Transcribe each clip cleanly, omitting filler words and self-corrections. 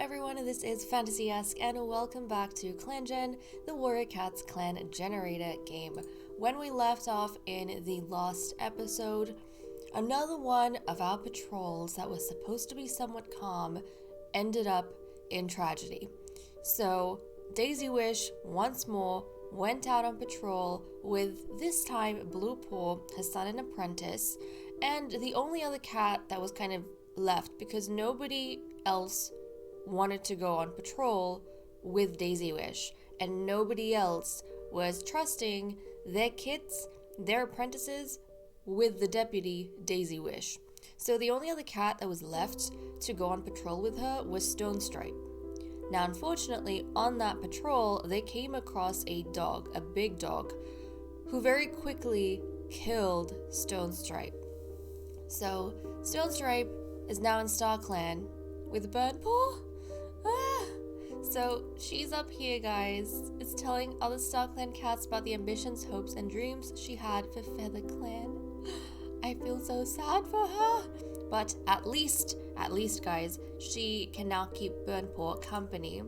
everyone, this is Fantasy-esque and welcome back to ClanGen, the Warrior Cats clan generator game. When we left off in the last episode, another one of our patrols that was supposed to be somewhat calm ended up in tragedy. So Daisy Wish once more went out on patrol with, this time, Blue Paw, her son and apprentice, and the only other cat that was kind of left because nobody else wanted to go on patrol with Daisy Wish, and nobody else was trusting their kids, their apprentices, with the deputy Daisy Wish. So the only other cat that was left to go on patrol with her was Stone Stripe. Now, unfortunately, on that patrol, they came across a dog, a big dog, who very quickly killed Stone Stripe. So Stone Stripe is now in Star Clan with Burnt Paw. So she's up here, guys. It's telling other Star Clan cats about the ambitions, hopes, and dreams she had for Feather Clan. I feel so sad for her. But at least, guys, she can now keep Burnt Paw company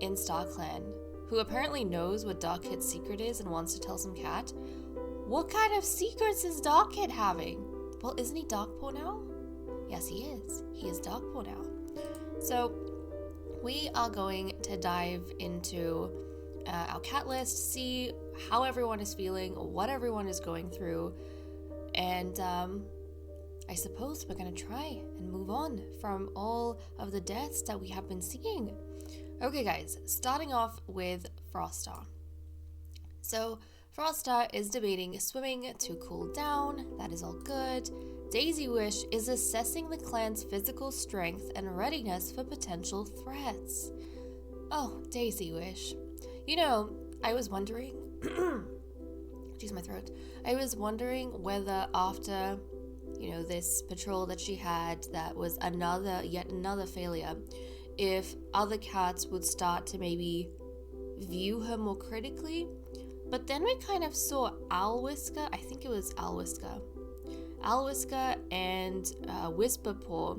in Star Clan, who apparently knows what Darkkid's secret is and wants to tell some cat. What kind of secrets is Darkkid having? Well, isn't he Darkpaw now? Yes, he is. He is Darkpaw now. So we are going to dive into our cat list, see how everyone is feeling, what everyone is going through, and I suppose we're going to try and move on from all of the deaths that we have been seeing. Okay, guys, starting off with Froststar. So Froststar is debating swimming to cool down. That is all good. Daisy Wish is assessing the clan's physical strength and readiness for potential threats. Oh, Daisy Wish. You know, I was wondering... Excuse my throat. I was wondering whether after, this patrol that she had that was yet another failure, if other cats would start to maybe view her more critically. But then we kind of saw Alwhisker, I think it was Alwhisker and Whisperpaw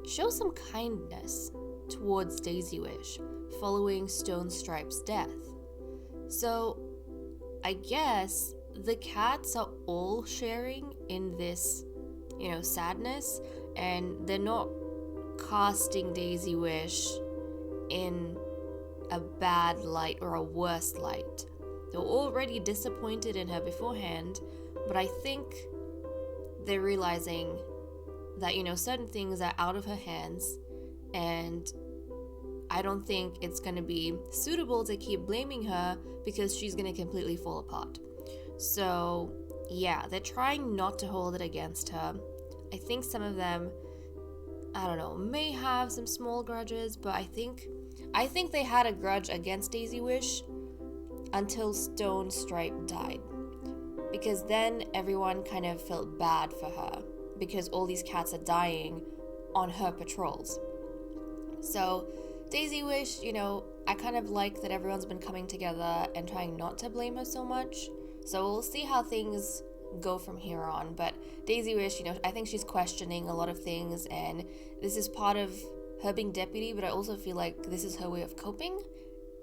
show some kindness towards Daisy Wish following Stone Stripe's death. So I guess the cats are all sharing in this, sadness, and they're not casting Daisy Wish in a bad light or a worse light. They were already disappointed in her beforehand, but I think they're realizing that, certain things are out of her hands, and I don't think it's going to be suitable to keep blaming her because she's going to completely fall apart. So, yeah, they're trying not to hold it against her. I think some of them, may have some small grudges, but I think they had a grudge against Daisy Wish until Stone Stripe died. Because then everyone kind of felt bad for her because all these cats are dying on her patrols. So Daisy Wish, I kind of like that everyone's been coming together and trying not to blame her so much. So we'll see how things go from here on. But Daisy Wish, I think she's questioning a lot of things, and this is part of her being deputy, but I also feel like this is her way of coping,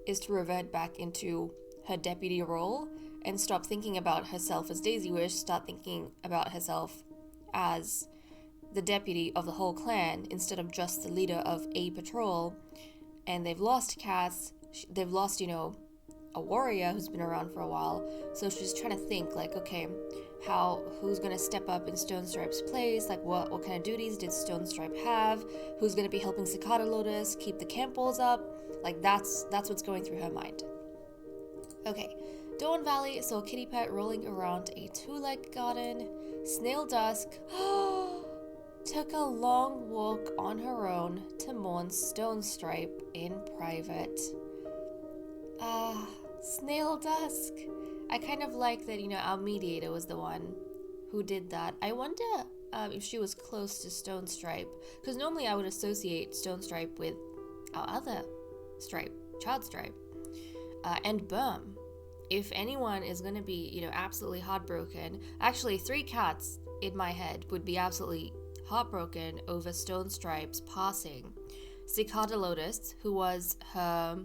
is to revert back into her deputy role and stop thinking about herself as Daisy Wish, start thinking about herself as the deputy of the whole clan instead of just the leader of a patrol. And they've lost cats, they've lost, a warrior who's been around for a while, so she's trying to think, like, okay, who's gonna step up in Stone Stripe's place, like what kind of duties did Stone Stripe have, who's gonna be helping Cicada Lotus keep the camp walls up, like that's what's going through her mind. Okay, Dawn Valley saw Kitty Pet rolling around a two-legged garden. Snail Dusk took a long walk on her own to mourn Stone Stripe in private. Snail Dusk. I kind of like that, our mediator was the one who did that. I wonder if she was close to Stone Stripe, because normally I would associate Stone Stripe with our other stripe, Child Stripe, and Burm. If anyone is going to be, absolutely heartbroken, actually 3 cats in my head would be absolutely heartbroken over Stone Stripe's passing. Cicada Lotus, who was her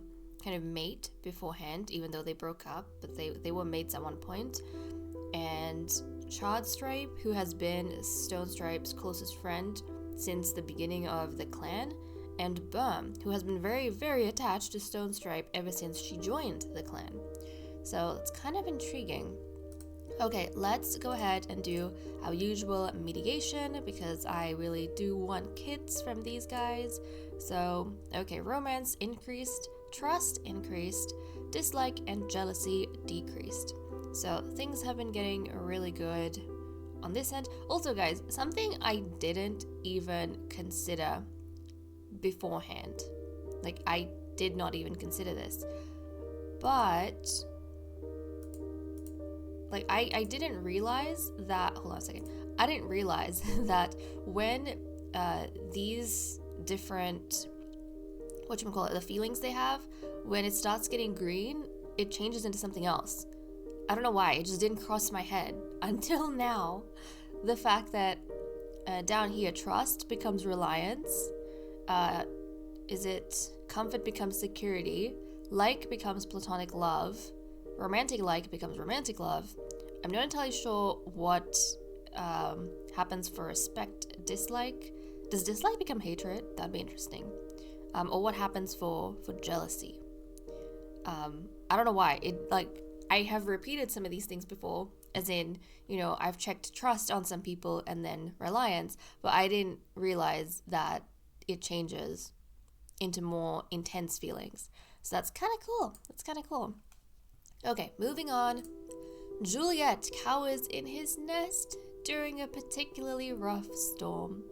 kind of mate beforehand, even though they broke up, but they were mates at one point. And Charred Stripe, who has been Stone Stripe's closest friend since the beginning of the clan, and Burm, who has been very, very attached to Stone Stripe ever since she joined the clan. So it's kind of intriguing. Okay, let's go ahead and do our usual mediation because I really do want kids from these guys. So, okay, romance increased, trust increased, dislike and jealousy decreased. So things have been getting really good on this end. Also, guys, something I didn't even consider beforehand. Like, I did not even consider this. But like, I didn't realize that, hold on a second. I didn't realize that when these different, the feelings they have, when it starts getting green, it changes into something else. I don't know why, it just didn't cross my head until now. The fact that down here, trust becomes reliance, comfort becomes security, like becomes platonic love, romantic like becomes romantic love. I'm not entirely sure what happens for respect, dislike. Does dislike become hatred? That'd be interesting. Or what happens for jealousy? I don't know why. I have repeated some of these things before, as in, I've checked trust on some people and then reliance, but I didn't realize that it changes into more intense feelings. So that's kind of cool. Okay, moving on. Juliet cowers in his nest during a particularly rough storm.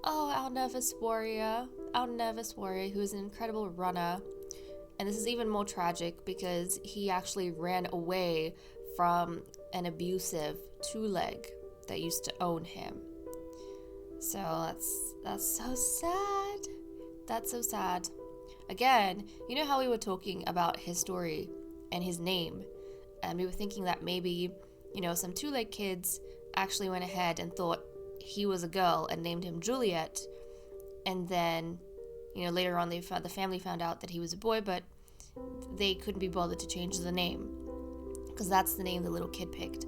Oh, our nervous warrior who is an incredible runner. And this is even more tragic because he actually ran away from an abusive two-leg that used to own him. So that's so sad. That's so sad. Again, you know how we were talking about his story and his name, and we were thinking that maybe, some two-leg kids actually went ahead and thought he was a girl and named him Juliet, and then, later on the family found out that he was a boy, but they couldn't be bothered to change the name because that's the name the little kid picked.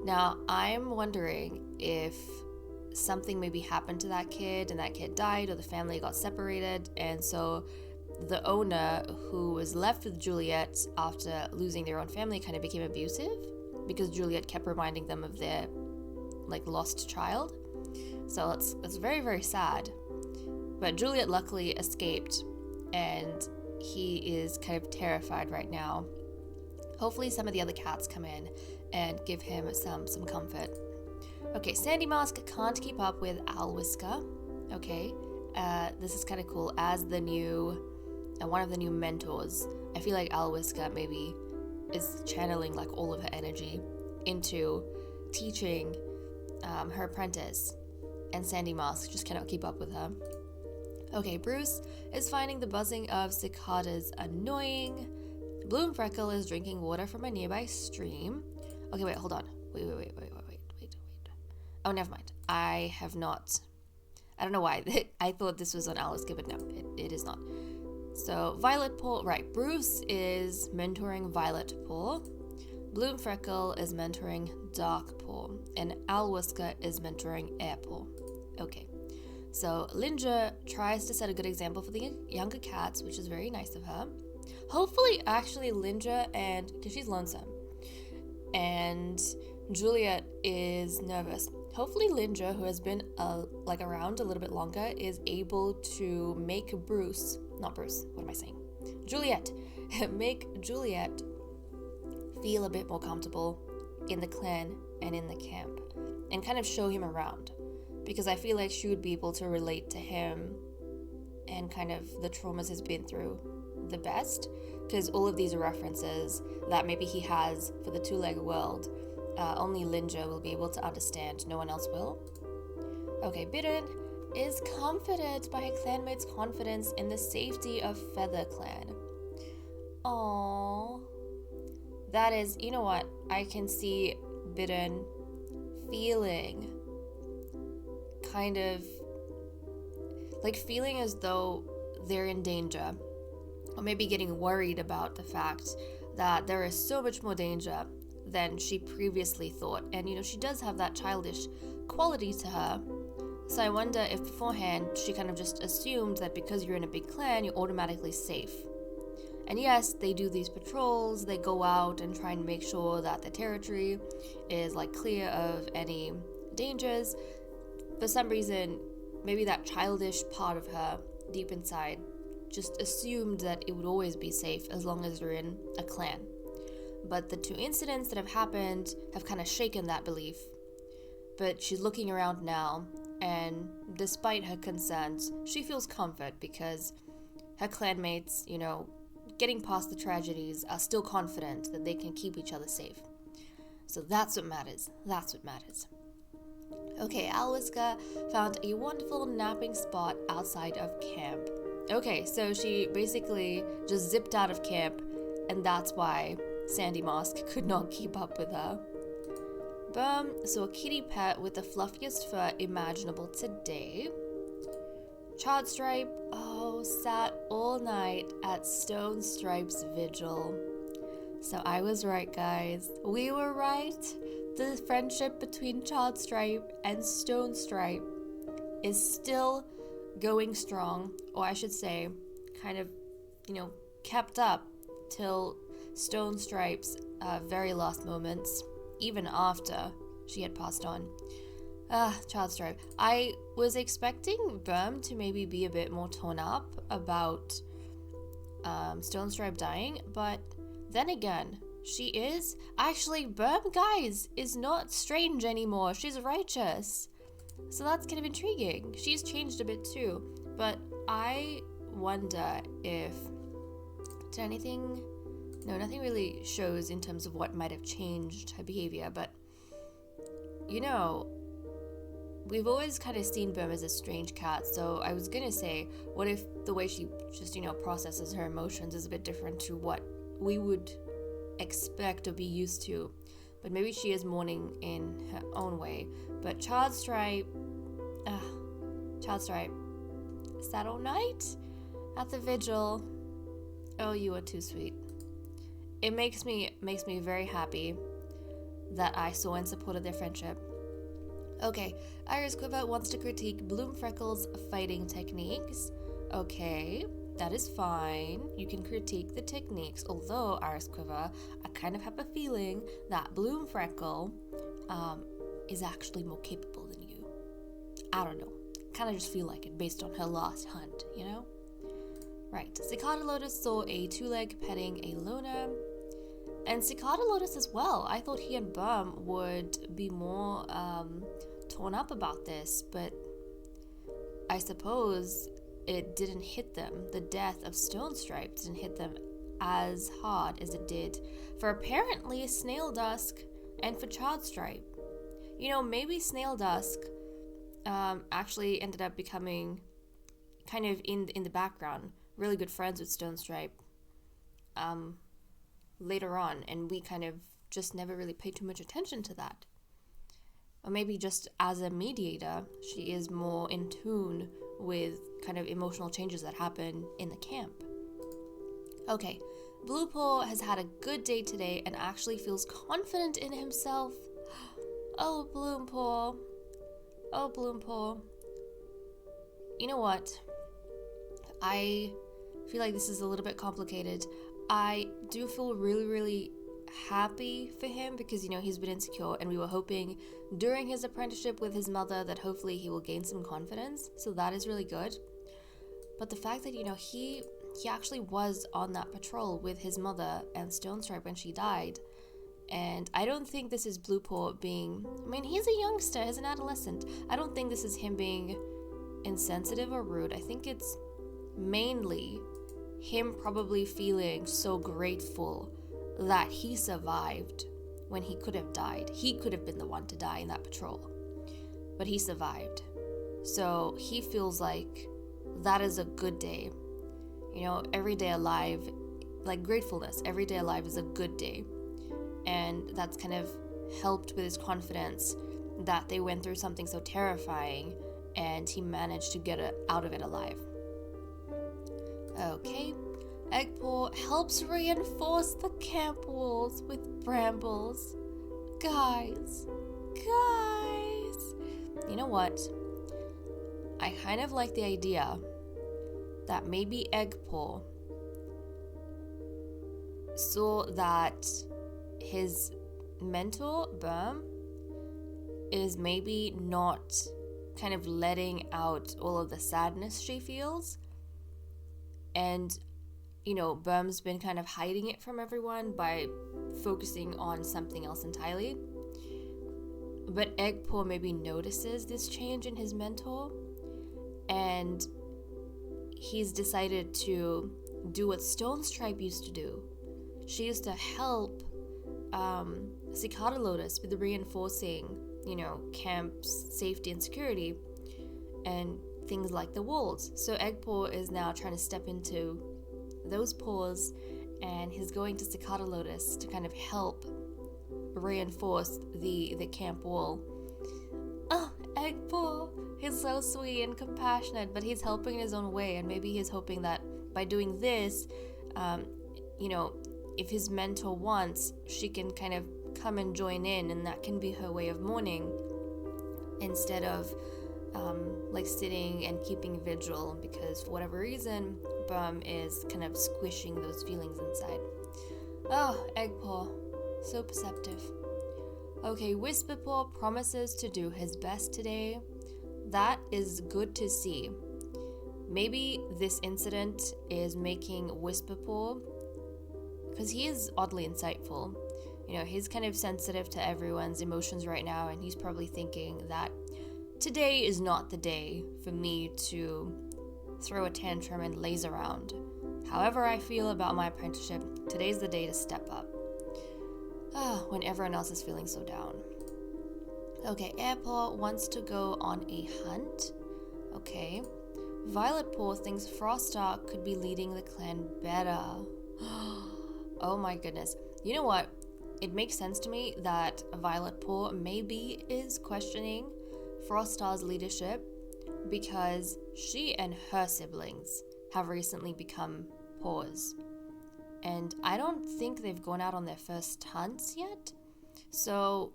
Now, I'm wondering if something maybe happened to that kid and that kid died, or the family got separated, and so the owner who was left with Juliet after losing their own family kind of became abusive because Juliet kept reminding them of their lost child. So it's very, very sad. But Juliet luckily escaped, and he is kind of terrified right now. Hopefully some of the other cats come in and give him some comfort. Okay, Sandy Mask can't keep up with Al Whisker. Okay, this is kind of cool. As the new, one of the new mentors, I feel like Al Whisker maybe is channeling all of her energy into teaching her apprentice, and Sandy Mask just cannot keep up with her. Okay, Bruce is finding the buzzing of cicadas annoying. Bloom Freckle is drinking water from a nearby stream. Okay, wait, hold on. Wait. Oh, never mind. I don't know why. I thought this was on Alice, but no, it is not. So, Violet Paw, right. Bruce is mentoring Violet Paw. Bloom Freckle is mentoring Dark Paw. And Al Whisker is mentoring Air Paw. Okay. So, Linja tries to set a good example for the younger cats, which is very nice of her. Hopefully, actually, Linja because she's lonesome, and Juliet is nervous. Hopefully, Linja, who has been around a little bit longer, is able to make Juliet, make Juliet feel a bit more comfortable in the clan and in the camp, and kind of show him around. Because I feel like she would be able to relate to him and kind of the traumas he's been through the best. Because all of these are references that maybe he has for the two-legged world. Only Linja will be able to understand. No one else will. Okay, Biren is comforted by her clanmate's confidence in the safety of Feather Clan. Aww. That is, you know what? I can see Biren feeling kind of feeling as though they're in danger, or maybe getting worried about the fact that there is so much more danger than she previously thought. And she does have that childish quality to her. So I wonder if beforehand she kind of just assumed that because you're in a big clan, you're automatically safe. And yes, they do these patrols, they go out and try and make sure that the territory is clear of any dangers. For some reason, maybe that childish part of her deep inside just assumed that it would always be safe as long as you're in a clan. But the 2 incidents that have happened have kind of shaken that belief. But she's looking around now, and despite her concerns, she feels comfort because her clanmates, getting past the tragedies, are still confident that they can keep each other safe. So that's what matters. Okay, Alwiska found a wonderful napping spot outside of camp. Okay, so she basically just zipped out of camp, and that's why Sandy Mask could not keep up with her. Burm saw a kitty pet with the fluffiest fur imaginable today. Charred Stripe, sat all night at Stone Stripe's vigil. So I was right, guys. We were right. The friendship between Charred Stripe and Stone Stripe is still going strong, or I should say, kind of, kept up till Stone Stripe's very last moments, even after she had passed on. Charred Stripe. I was expecting Burm to maybe be a bit more torn up about Stone Stripe dying, but then again, she is. Actually, Burm, guys, is not strange anymore. She's righteous. So that's kind of intriguing. She's changed a bit too, but I wonder if nothing really shows in terms of what might have changed her behavior, but we've always kind of seen Burm as a strange cat, so I was gonna say, what if the way she just, processes her emotions is a bit different to what we would expect or be used to, but maybe she is mourning in her own way. But Charred Stripe, sat all night at the vigil. Oh, you are too sweet. It makes me very happy that I saw and supported their friendship. Okay, Iris Quiver wants to critique Bloom Freckles' fighting techniques. Okay, that is fine. You can critique the techniques, although, Iris Quiver, I kind of have a feeling that Bloom Freckle is actually more capable than you. I don't know. Kind of just feel like it based on her last hunt, Right, Cicada Lotus saw a 2-leg petting a loner. And Cicada Lotus as well. I thought he and Burm would be more torn up about this, but I suppose it didn't hit them. The death of Stone Stripe didn't hit them as hard as it did for apparently Snail Dusk and for Charred Stripe. Maybe Snail Dusk actually ended up becoming kind of in the background, really good friends with Stone Stripe later on, and we kind of just never really paid too much attention to that. Or maybe just as a mediator, she is more in tune with kind of emotional changes that happen in the camp. Okay, Blue Paw has had a good day today and actually feels confident in himself. Oh, Bloom Paw. Oh, Bloom Paw. You know what? I feel like this is a little bit complicated. I do feel really, really happy for him because, he's been insecure, and we were hoping during his apprenticeship with his mother that hopefully he will gain some confidence. So that is really good. But the fact that, he actually was on that patrol with his mother and Stone Stripe when she died. And I don't think this is Blue Paw being... he's a youngster, he's an adolescent. I don't think this is him being insensitive or rude. I think it's mainly him probably feeling so grateful that he survived when he could have died. He could have been the one to die in that patrol, but he survived. So he feels like that is a good day. Every day alive, like gratefulness, every day alive is a good day. And that's kind of helped with his confidence that they went through something so terrifying and he managed to get out of it alive. Okay. Eggpaw helps reinforce the camp walls with brambles. Guys. You know what? I kind of like the idea that maybe Eggpaw saw that his mentor, Burm, is maybe not kind of letting out all of the sadness she feels. And, Burm's been kind of hiding it from everyone by focusing on something else entirely. But Eggpaw maybe notices this change in his mentor, and he's decided to do what Stonestripe used to do. She used to help Cicada Lotus with reinforcing, camp's safety and security and things like the walls. So Eggpaw is now trying to step into those paws, and he's going to Cicada Lotus to kind of help reinforce the camp wall. Oh, Eggpaw! He's so sweet and compassionate, but he's helping in his own way, and maybe he's hoping that by doing this, if his mentor wants, she can kind of come and join in, and that can be her way of mourning instead of sitting and keeping vigil, because for whatever reason, Bum is kind of squishing those feelings inside. Oh, Eggpaw. So perceptive. Okay, Whisperpaw promises to do his best today. That is good to see. Maybe this incident is making Whisperpaw, because he is oddly insightful. He's kind of sensitive to everyone's emotions right now, and he's probably thinking that today is not the day for me to throw a tantrum and laze around. However I feel about my apprenticeship, today's the day to step up. When everyone else is feeling so down. Okay, Airpaw wants to go on a hunt. Okay. Violetpaw thinks Froststar could be leading the clan better. Oh my goodness. You know what? It makes sense to me that Violetpaw maybe is questioning Froststar's leadership because she and her siblings have recently become paws. And I don't think they've gone out on their first hunts yet. So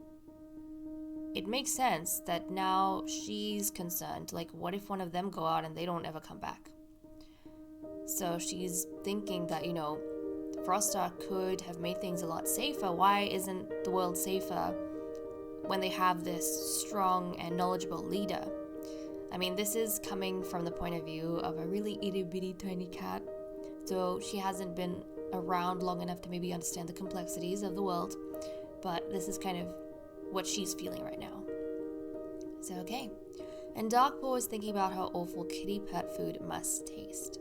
it makes sense that now she's concerned. Like, what if one of them go out and they don't ever come back? So she's thinking that, Froststar could have made things a lot safer. Why isn't the world safer when they have this strong and knowledgeable leader? I mean, this is coming from the point of view of a really itty-bitty tiny cat. So she hasn't been around long enough to maybe understand the complexities of the world, but this is kind of what she's feeling right now. So okay. And Darkpaw is thinking about how awful kitty pet food must taste.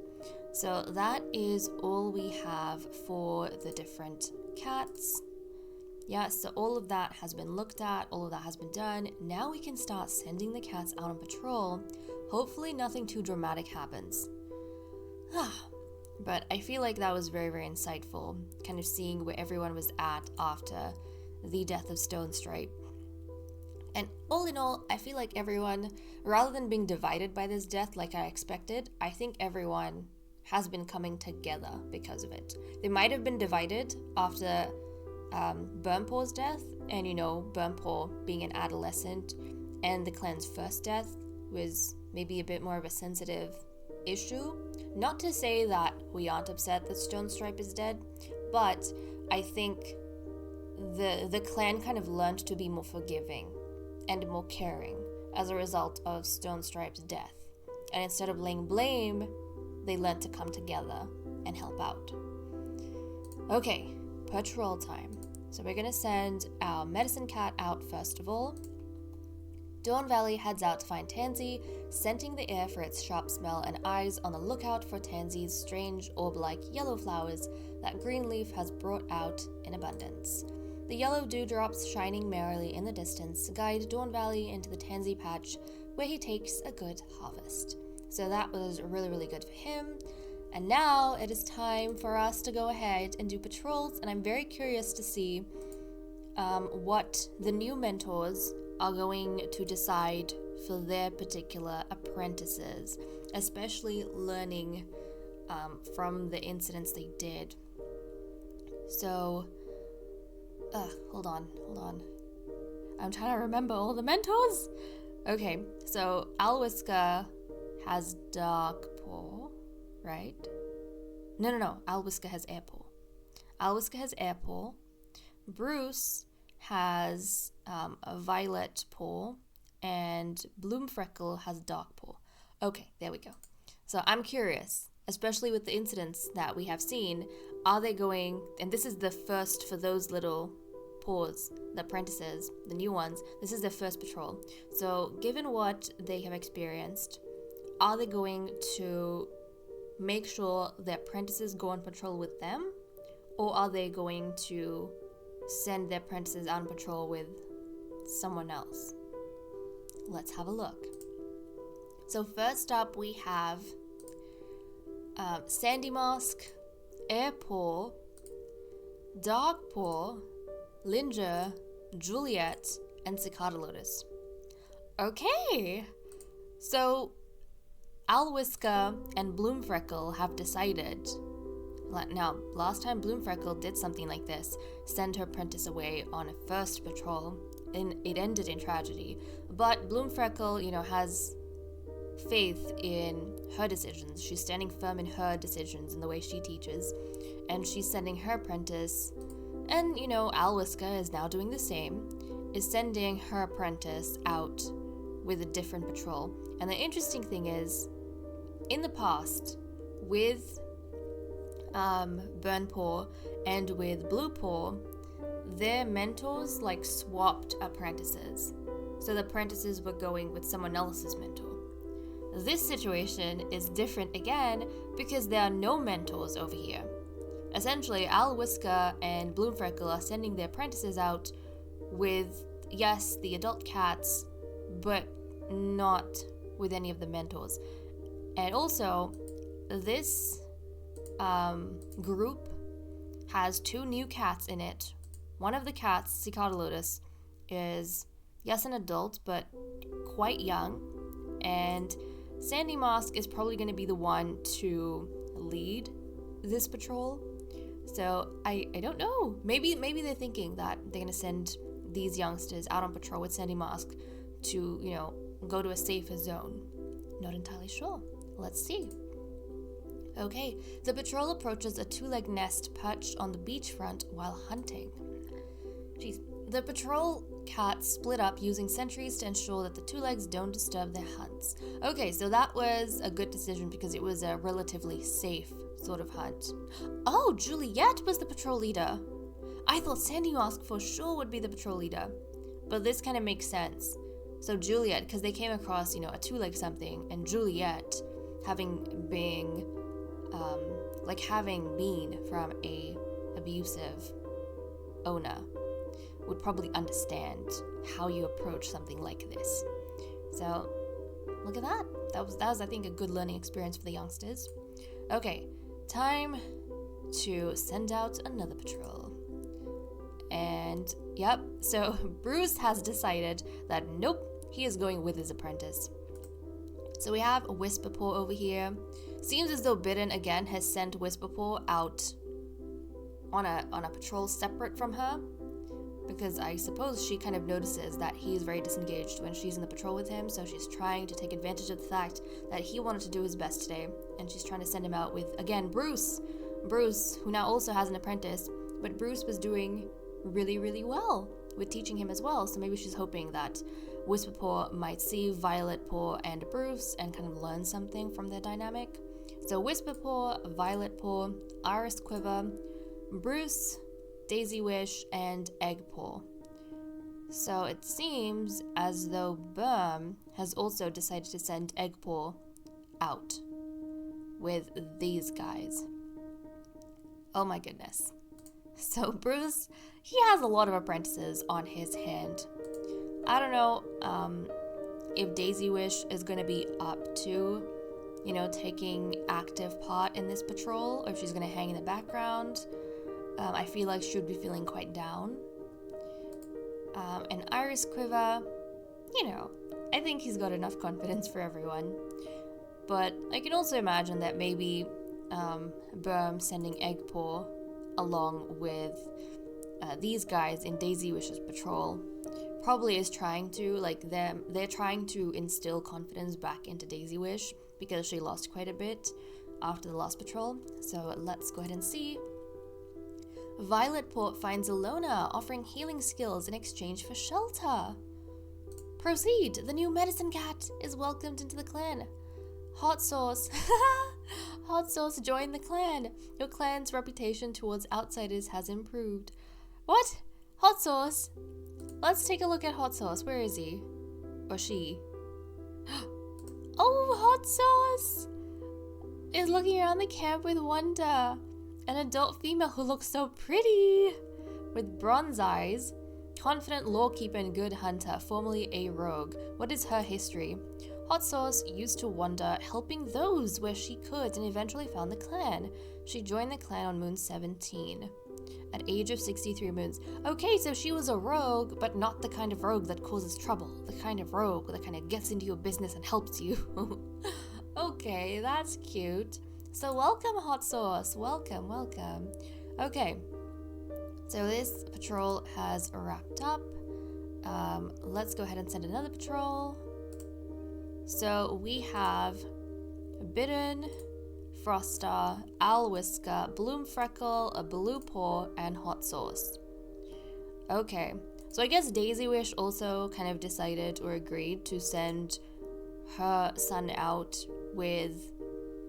So that is all we have for the different cats. Yeah, so all of that has been looked at, all of that has been done. Now we can start sending the cats out on patrol. Hopefully nothing too dramatic happens. But I feel like that was very, very insightful, kind of seeing where everyone was at after the death of Stonestripe. And all in all, I feel like everyone, rather than being divided by this death like I expected, I think everyone has been coming together because of it. They might have been divided after Burnpaw's death, and Burnpaw being an adolescent, and the clan's first death was maybe a bit more of a sensitive issue. Not to say that we aren't upset that Stonestripe is dead, but I think the clan kind of learned to be more forgiving and more caring as a result of Stonestripe's death. And instead of laying blame, they learned to come together and help out. Okay, patrol time. So we're gonna send our medicine cat out first of all. Dawn Valley heads out to find Tansy, scenting the air for its sharp smell and eyes on the lookout for Tansy's strange orb-like yellow flowers that Greenleaf has brought out in abundance. The yellow dewdrops shining merrily in the distance guide Dawn Valley into the Tansy patch, where he takes a good harvest. So that was really, really good for him. And now it is time for us to go ahead and do patrols, and I'm very curious to see what the new mentors are going to decide for their particular apprentices, especially learning from the incidents they did. So, hold on. I'm trying to remember all the mentors. Okay, so Alwiska has Dark Paw, right? No. Alwiska has Air Paw. Bruce has a Violet Paw, and Bloomfreckle has Dark Paw. Okay, there we go. So I'm curious, especially with the incidents that we have seen, are they going, and this is the first for those little paws, the apprentices, the new ones, this is their first patrol. So given what they have experienced, are they going to make sure the apprentices go on patrol with them, or are they going to send their apprentices out on patrol with someone else? Let's have a look. So first up we have Sandy Mask, Air Paw, Dark Paw, Linger, Juliet, and Cicada Lotus. Okay, so Alwiska and Bloomfreckle have decided. Now, last time Bloomfreckle did something like this, send her apprentice away on a first patrol, and it ended in tragedy. But Bloomfreckle, has faith in her decisions. She's standing firm in her decisions and the way she teaches, and she's sending her apprentice. And, Alwiska is now doing the same, is sending her apprentice out with a different patrol. And the interesting thing is, in the past, with Burnpaw and with Bluepaw, their mentors swapped apprentices. So the apprentices were going with someone else's mentor. This situation is different again because there are no mentors over here. Essentially, Alwiska and Bloomfreckle are sending their apprentices out with, yes, the adult cats, but not with any of the mentors. And also, this group has 2 new cats in it. One of the cats, Cicada Lotus, is, yes, an adult, but quite young. And Sandy Mask is probably going to be the one to lead this patrol. So I don't know. Maybe they're thinking that they're going to send these youngsters out on patrol with Sandy Mask to, go to a safer zone. Not entirely sure. Let's see. Okay, the patrol approaches a 2-leg nest perched on the beachfront while hunting. Jeez. The patrol cats split up using sentries to ensure that the 2 legs don't disturb their hunts. Okay, so that was a good decision because it was a relatively safe sort of hunt. Oh, Juliet was the patrol leader. I thought Sandy Mask for sure would be the patrol leader, but this kind of makes sense. So Juliet, because they came across, a 2-leg something, and Juliet, having been from a abusive owner, would probably understand how you approach something like this. So, look at that. That was I think, a good learning experience for the youngsters. Okay, time to send out another patrol. And, yep, so Bruce has decided that, nope, he is going with his apprentice. So we have Whisperpaw over here. Seems as though Bidden, again, has sent Whisperpaw out on a patrol separate from her, because I suppose she kind of notices that he's very disengaged when she's in the patrol with him, so she's trying to take advantage of the fact that he wanted to do his best today, and she's trying to send him out with, again, Bruce, who now also has an apprentice, but Bruce was doing really, really well with teaching him as well, so maybe she's hoping that Whisperpaw might see Violetpaw and Bruce and kind of learn something from their dynamic. So Whisperpaw, Violetpaw, Iris Quiver, Bruce, Daisy Wish, and Eggpaw. So it seems as though Burm has also decided to send Eggpaw out with these guys. Oh my goodness. So Bruce, he has a lot of apprentices on his hand. I don't know if Daisy Wish is going to be up to, taking active part in this patrol, or if she's going to hang in the background. I feel like she would be feeling quite down. And Iris Quiver, I think he's got enough confidence for everyone. But I can also imagine that maybe Burm sending Eggpaw along with these guys in Daisy Wish's patrol probably is trying to, like, they're trying to instill confidence back into Daisy Wish because she lost quite a bit after the last patrol. So let's go ahead and see. Violetport finds Alona offering healing skills in exchange for shelter. Proceed! The new medicine cat is welcomed into the clan. Hot Sauce. Hot Sauce joined the clan. Your clan's reputation towards outsiders has improved. What? Hot Sauce? Let's take a look at Hot Sauce. Where is he? Or she? Oh, Hot Sauce is looking around the camp with wonder. An adult female who looks so pretty. With bronze eyes. Confident lawkeeper and good hunter, formerly a rogue. What is her history? Hot Sauce used to wander, helping those where she could, and eventually found the clan. She joined the clan on Moon 17, at age of 63 moons. Okay, so she was a rogue, but not the kind of rogue that causes trouble. The kind of rogue that kind of gets into your business and helps you. Okay, that's cute. So welcome, Hot Sauce. Welcome, welcome. Okay, so this patrol has wrapped up. Let's go ahead and send another patrol. So we have Bidden, Froster, Whisker, Bloomfreckle, a Blue Paw, and Hot Sauce. Okay, so I guess Daisy Wish also kind of decided or agreed to send her son out with,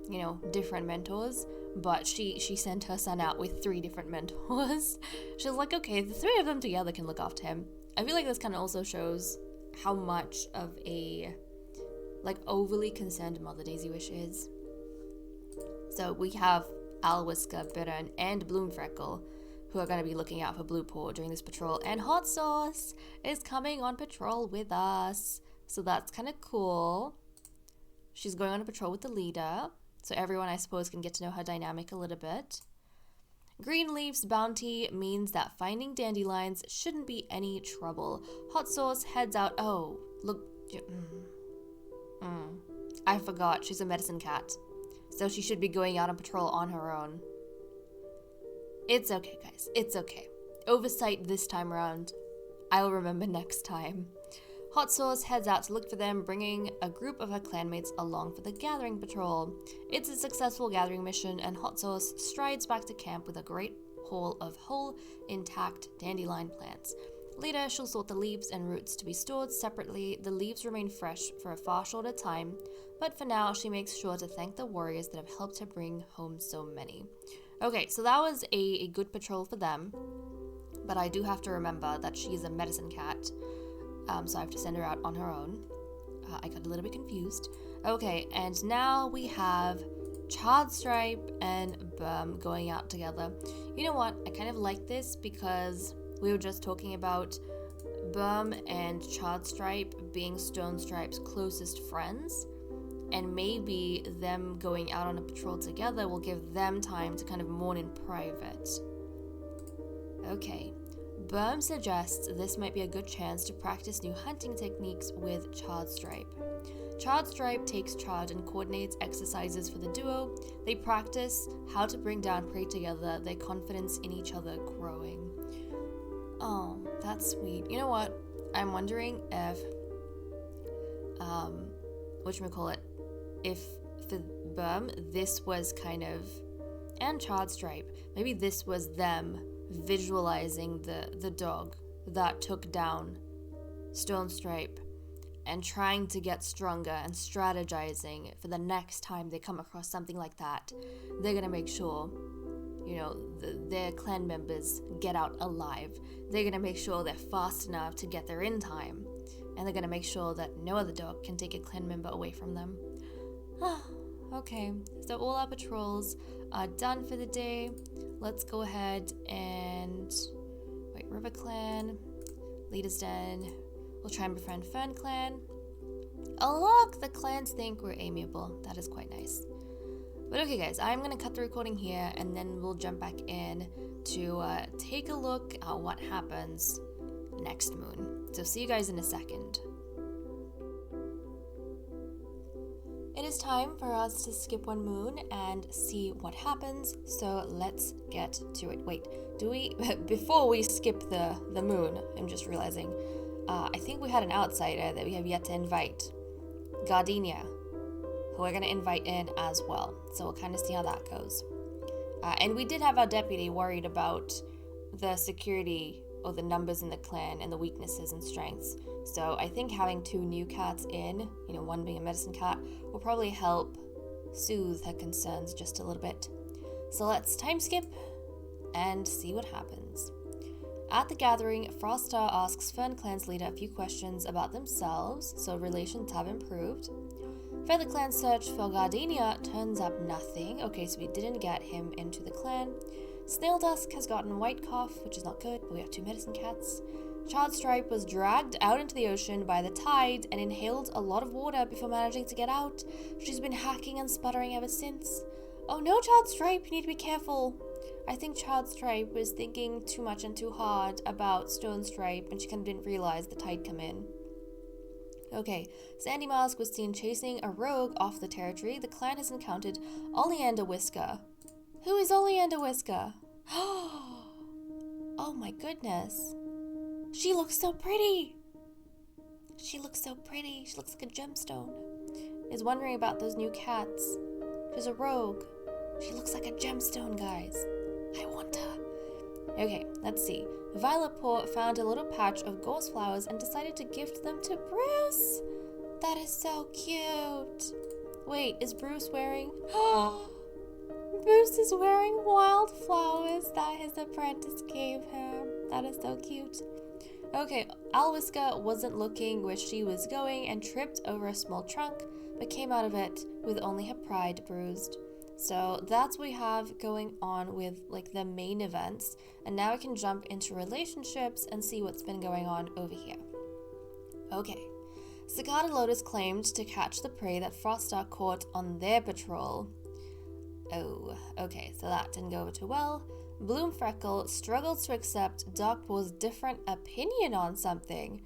you know, different mentors, but she sent her son out with 3 different mentors. She's like, okay, the 3 of them together can look after him. I feel like this kind of also shows how much of a, like, overly concerned mother Daisy Wish is. So we have Whisker, Bittern, and Bloomfreckle, who are going to be looking out for Blue Paw during this patrol, and Hot Sauce is coming on patrol with us. So that's kind of cool. She's going on a patrol with the leader, so everyone, I suppose, can get to know her dynamic a little bit. Greenleaf's bounty means that finding dandelions shouldn't be any trouble. Hot Sauce heads out. Oh, look. I forgot, she's a medicine cat. So she should be going out on patrol on her own. It's okay, guys. It's okay. Oversight this time around. I'll remember next time. Hot Sauce heads out to look for them, bringing a group of her clanmates along for the gathering patrol. It's a successful gathering mission, and Hot Sauce strides back to camp with a great haul of whole, intact dandelion plants. Later, she'll sort the leaves and roots to be stored separately. The leaves remain fresh for a far shorter time, but for now, she makes sure to thank the warriors that have helped her bring home so many. Okay, so that was a good patrol for them, but I do have to remember that she's a medicine cat, so I have to send her out on her own. I got a little bit confused. Okay, and now we have Charred Stripe and Burm going out together. You know what? I kind of like this because we were just talking about Burm and Charred Stripe being Stone Stripe's closest friends, and maybe them going out on a patrol together will give them time to kind of mourn in private. Okay, Burm suggests this might be a good chance to practice new hunting techniques with Charred Stripe. Charred Stripe takes charge and coordinates exercises for the duo. They practice how to bring down prey together, their confidence in each other growing. Oh, that's sweet. You know what? I'm wondering if, if for Burm, this was kind of, and Charred Stripe, maybe this was them visualizing the dog that took down Stone Stripe and trying to get stronger and strategizing for the next time they come across something like that. They're gonna make sure, you know, their clan members get out alive. They're gonna make sure they're fast enough to get there in time. And they're gonna make sure that no other dog can take a clan member away from them. Okay, so all our patrols are done for the day. Let's go ahead and wait, River Clan, Leader's Den. We'll try and befriend Fern Clan. Oh look, the clans think we're amiable. That is quite nice. But okay guys, I'm gonna cut the recording here and then we'll jump back in to take a look at what happens next moon. So see you guys in a second. In is time for us to skip one moon and see what happens, so let's get to it. Wait, do we, before we skip the moon, I'm just realizing, I think we had an outsider that we have yet to invite, Gardenia, who we're going to invite in as well, so we'll kind of see how that goes. And we did have our deputy worried about the security or the numbers in the clan and the weaknesses and strengths. So I think having 2 new cats in, one being a medicine cat, will probably help soothe her concerns just a little bit. So let's time skip and see what happens. At the gathering, Froststar asks Fern Clan's leader a few questions about themselves, so relations have improved. Feather Clan search for Gardenia turns up nothing. Okay, so we didn't get him into the clan. Snail Dusk has gotten white cough, which is not good, but we have 2 medicine cats. Charred Stripe was dragged out into the ocean by the tide and inhaled a lot of water before managing to get out. She's been hacking and sputtering ever since. Oh no, Charred Stripe, you need to be careful. I think Charred Stripe was thinking too much and too hard about Stone Stripe, and she kind of didn't realize the tide come in. Okay, Sandy Mask was seen chasing a rogue off the territory. The clan has encountered Oleander Whisker. Who is Oleander Whisker? Oh my goodness. She looks so pretty. She looks so pretty. She looks like a gemstone. Is wondering about those new cats. She's a rogue. She looks like a gemstone, guys. I want her. Okay, let's see. Violet Paw found a little patch of gorse flowers and decided to gift them to Bruce. That is so cute. Wait, is Bruce wearing... Bruce is wearing wildflowers that his apprentice gave him. That is so cute. Okay, Alwiska wasn't looking where she was going and tripped over a small trunk, but came out of it with only her pride bruised. So that's what we have going on with the main events, and now we can jump into relationships and see what's been going on over here. Okay, Cicada Lotus claimed to catch the prey that Froststar caught on their patrol. Oh, okay, so that didn't go over too well. Bloom Freckle struggled to accept Darkpaw's different opinion on something.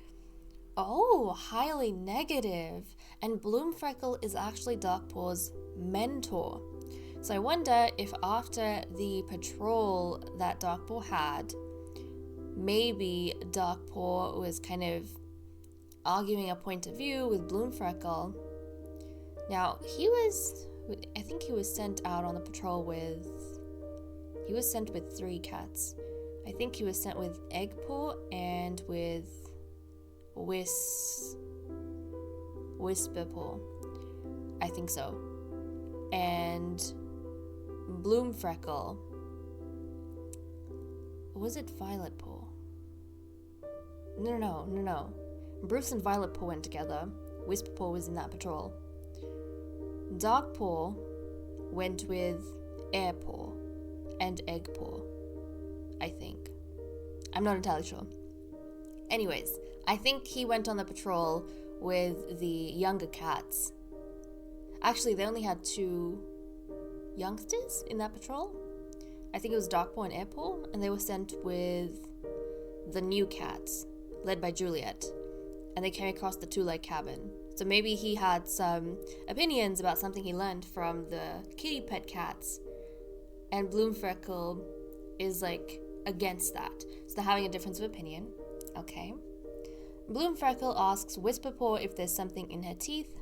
Oh, highly negative. And Bloom Freckle is actually Darkpaw's mentor. So I wonder if after the patrol that Darkpaw had, maybe Darkpaw was kind of arguing a point of view with Bloom Freckle. Now, I think he was sent out on the patrol with... He was sent with 3 cats. I think he was sent with Eggpaw and with Whisperpaw. I think so. And Bloom Freckle. Was it Violet Paw? No. Bruce and Violet Paw went together. Whisperpaw was in that patrol. Darkpaw went with Airpaw and Eggpaw, I think. I'm not entirely sure. Anyways, I think he went on the patrol with the younger cats. Actually, they only had 2 youngsters in that patrol. I think it was Darkpaw and Airpaw, and they were sent with the new cats, led by Juliet. And they came across the 2-leg cabin. So maybe he had some opinions about something he learned from the kitty pet cats. And Bloom Freckle is against that. So they're having a difference of opinion. Okay. Bloom Freckle asks Whisperpaw if there's something in her teeth.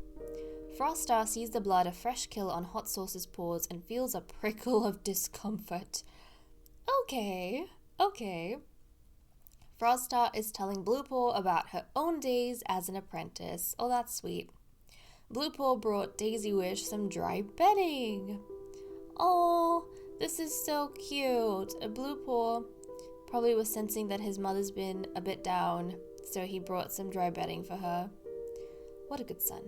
Froststar sees the blood of Fresh Kill on Hot Sauce's paws and feels a prickle of discomfort. Okay. Froststar is telling Bluepaw about her own days as an apprentice. Oh, that's sweet. Bluepaw brought Daisy Wish some dry bedding. Oh, this is so cute. Bluepaw probably was sensing that his mother's been a bit down, so he brought some dry bedding for her. What a good son.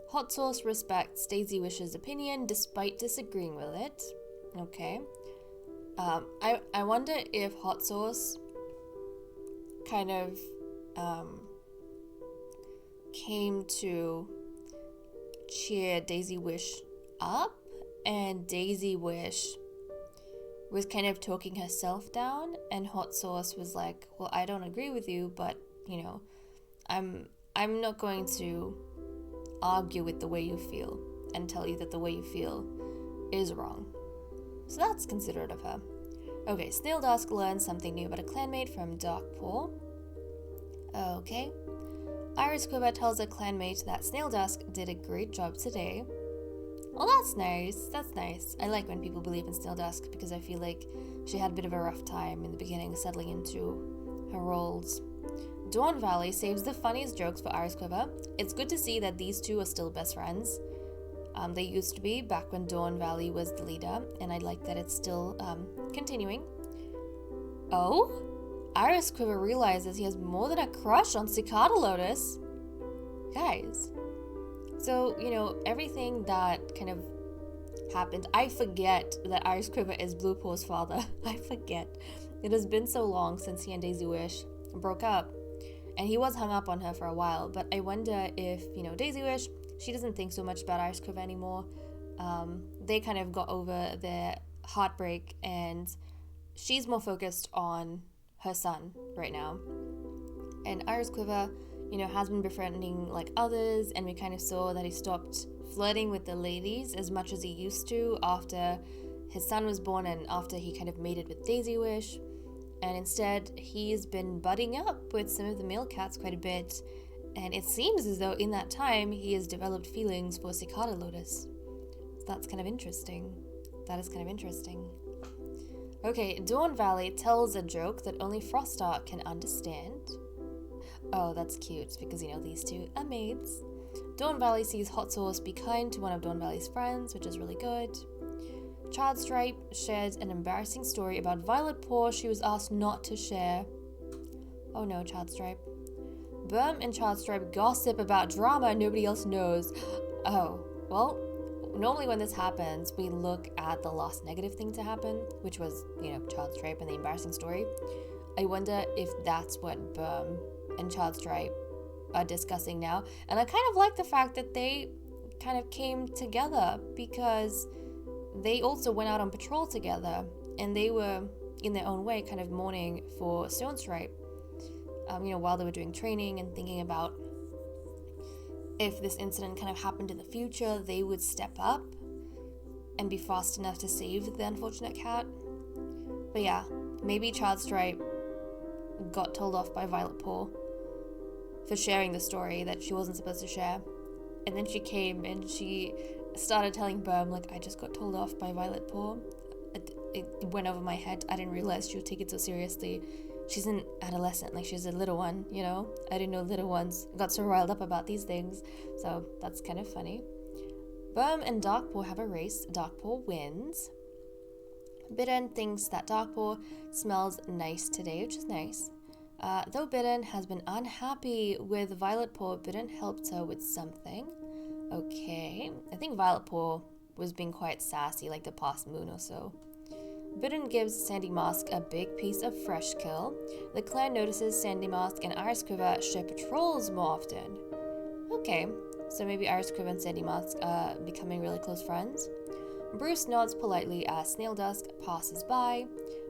Hot Sauce respects Daisy Wish's opinion despite disagreeing with it. Okay. I wonder if Hot Sauce kind of came to cheer Daisy Wish up, and Daisy Wish was kind of talking herself down, and Hot Sauce was like, well, I don't agree with you, but I'm not going to argue with the way you feel. and tell you that the way you feel is wrong. So that's considerate of her. Okay, Snail Dusk learns something new about a clanmate from Darkpaw. Okay. Iris Quiver tells her clanmate that Snail Dusk did a great job today. Oh, that's nice. That's nice. I like when people believe in Snail Dusk because I feel like she had a bit of a rough time in the beginning settling into her roles. Dawn Valley saves the funniest jokes for Iris Quiver. It's good to see that these two are still best friends. They used to be back when Dawn Valley was the leader, and I like that it's still continuing. Oh? Iris Quiver realizes he has more than a crush on Cicada Lotus. Guys. So, everything that kind of happened, I forget that Iris Quiver is Blue Paw's father. I forget. It has been so long since he and Daisy Wish broke up, and he was hung up on her for a while, but I wonder if, Daisy Wish, she doesn't think so much about Iris Quiver anymore. They kind of got over their heartbreak, and she's more focused on her son right now. And Iris Quiver, has been befriending like others, and we kind of saw that he stopped flirting with the ladies as much as he used to after his son was born and after he kind of mated with Daisy Wish. And instead, he's been budding up with some of the male cats quite a bit. And it seems as though in that time, he has developed feelings for Cicada Lotus. That's kind of interesting. That is kind of interesting. Okay, Dawn Valley tells a joke that only Frostar can understand. Oh, that's cute, because, these two are maids. Dawn Valley sees Hot Sauce be kind to one of Dawn Valley's friends, which is really good. Child Stripe shares an embarrassing story about Violet Paw she was asked not to share. Oh no, Child Stripe. Burm and Child Stripe gossip about drama nobody else knows. Oh, well, normally when this happens, we look at the last negative thing to happen, which was, Child Stripe and the embarrassing story. I wonder if that's what Burm and Child Stripe are discussing now. And I kind of like the fact that they kind of came together because they also went out on patrol together, and they were, in their own way, kind of mourning for Stone Stripe. While they were doing training and thinking about if this incident kind of happened in the future, they would step up and be fast enough to save the unfortunate cat. But yeah, maybe Child Stripe got told off by Violet Paw for sharing the story that she wasn't supposed to share. And then she came and she started telling Burm, like, I just got told off by Violet Paw. It went over my head. I didn't realize she would take it so seriously. She's an adolescent, like she's a little one, I didn't know little ones got so riled up about these things. So that's kind of funny. Burm and Darkpaw have a race. Darkpaw wins. Bidden thinks that Darkpaw smells nice today, which is nice. Though Bidden has been unhappy with Violet Paw, Bidden helped her with something. Okay, I think Violet Paw was being quite sassy like the past moon or so. Bidden gives Sandy Mask a big piece of fresh kill. The clan notices Sandy Mask and Iris Quiver share patrols more often. Okay, so maybe Iris Quiver and Sandy Mask are becoming really close friends. Bruce nods politely as Snail Dusk passes by.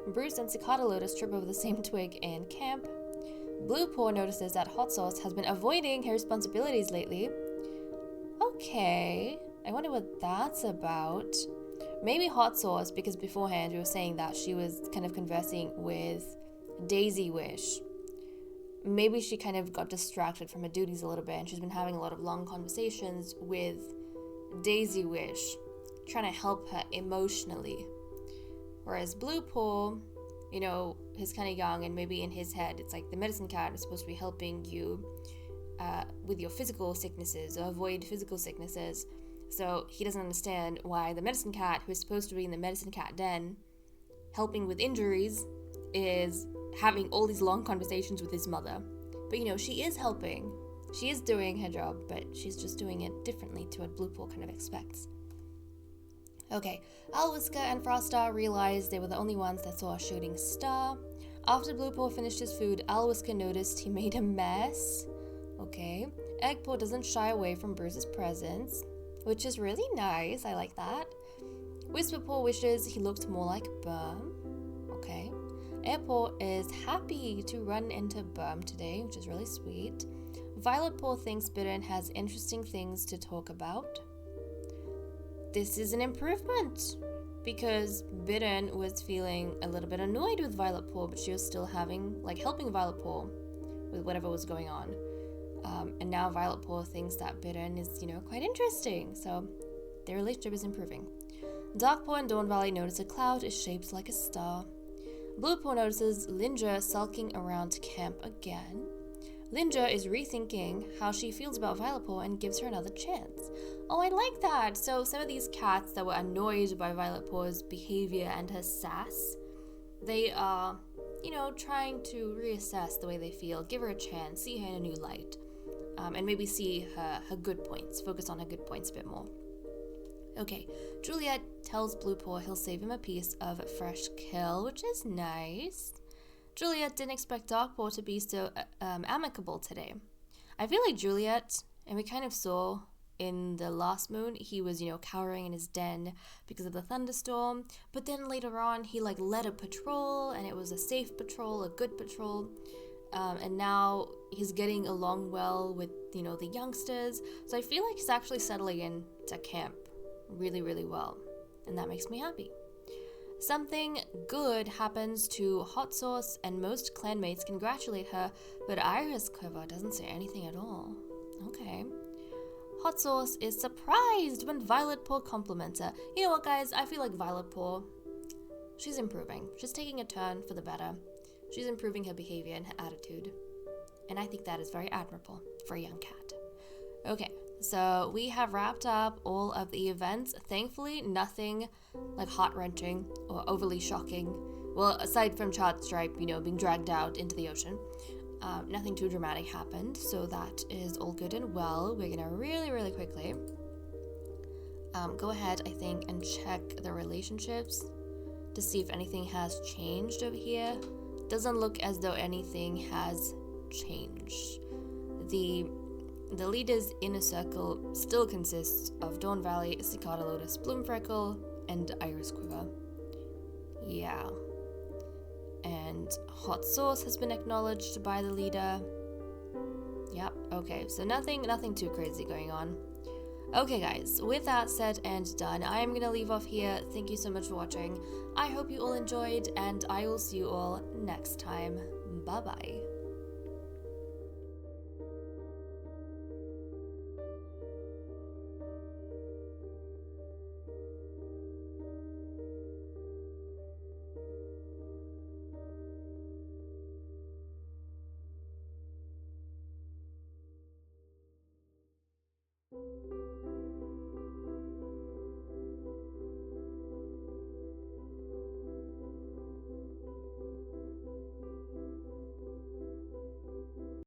Bruce and Cicada Lotus trip over the same twig in camp. Blue Paw notices that Hot Sauce has been avoiding her responsibilities lately. Okay, I wonder what that's about. Maybe Hot Sauce, because beforehand we were saying that she was kind of conversing with Daisy Wish. Maybe she kind of got distracted from her duties a little bit, and she's been having a lot of long conversations with Daisy Wish, trying to help her emotionally. Whereas Blue Paw, he's kind of young, and maybe in his head it's like the medicine cat is supposed to be helping you with your physical sicknesses or avoid physical sicknesses. So he doesn't understand why the medicine cat, who is supposed to be in the medicine cat den, helping with injuries, is having all these long conversations with his mother. But she is helping. She is doing her job, but she's just doing it differently to what Blue Paw kind of expects. Okay, Alwiska and Frostar realized they were the only ones that saw a shooting star. After Blue Paw finished his food, Alwiska noticed he made a mess. Okay. Eggpaw doesn't shy away from Bruce's presence, which is really nice. I like that. Whisperpaw wishes he looked more like Burm. Okay. Airpaw is happy to run into Burm today, which is really sweet. Violet Paw thinks Bidden has interesting things to talk about. this is an improvement because Bidden was feeling a little bit annoyed with Violet Paw, but she was still helping Violet Paw with whatever was going on. And now Violet Paw thinks that Bidden is, quite interesting. So their relationship is improving. Dark Paw and Dawn Valley notice a cloud is shaped like a star. Blue Paw notices Linja sulking around camp again. Linja is rethinking how she feels about Violet Paw and gives her another chance. Oh, I like that. So some of these cats that were annoyed by Violet Paw's behavior and her sass, they are, trying to reassess the way they feel, give her a chance, see her in a new light, and maybe see her good points, focus on her good points a bit more. Okay, Juliet tells Blue Paw he'll save him a piece of fresh kill, which is nice. Juliet didn't expect Dark Paw to be so amicable today. I feel like Juliet, and we kind of saw in the last moon, he was, cowering in his den because of the thunderstorm, but then later on he led a patrol, and it was a safe patrol, a good patrol, and now he's getting along well with, the youngsters, so I feel like he's actually settling into camp really, really well, and that makes me happy. Something good happens to Hot Sauce, and most clanmates congratulate her, but Iris Quiver doesn't say anything at all. Okay. Hot Sauce is surprised when Violet Paw compliments her. You know what, guys? I feel like Violet Paw, she's improving. She's taking a turn for the better. She's improving her behavior and her attitude. And I think that is very admirable for a young cat. Okay, so we have wrapped up all of the events. Thankfully, nothing heart-wrenching or overly shocking. Well, aside from Chart Stripe, being dragged out into the ocean. Nothing too dramatic happened, so that is all good and well. We're gonna really, really quickly go ahead, I think, and check the relationships to see if anything has changed over here. Doesn't look as though anything has changed. The leader's inner circle still consists of Dawn Valley, Cicada Lotus, Bloomfreckle, and Iris Quiver. Yeah. And Hot Sauce has been acknowledged by the leader. Yep, okay, so nothing too crazy going on. Okay guys, with that said and done, I am gonna leave off here. Thank you so much for watching. I hope you all enjoyed, and I will see you all next time. Bye bye.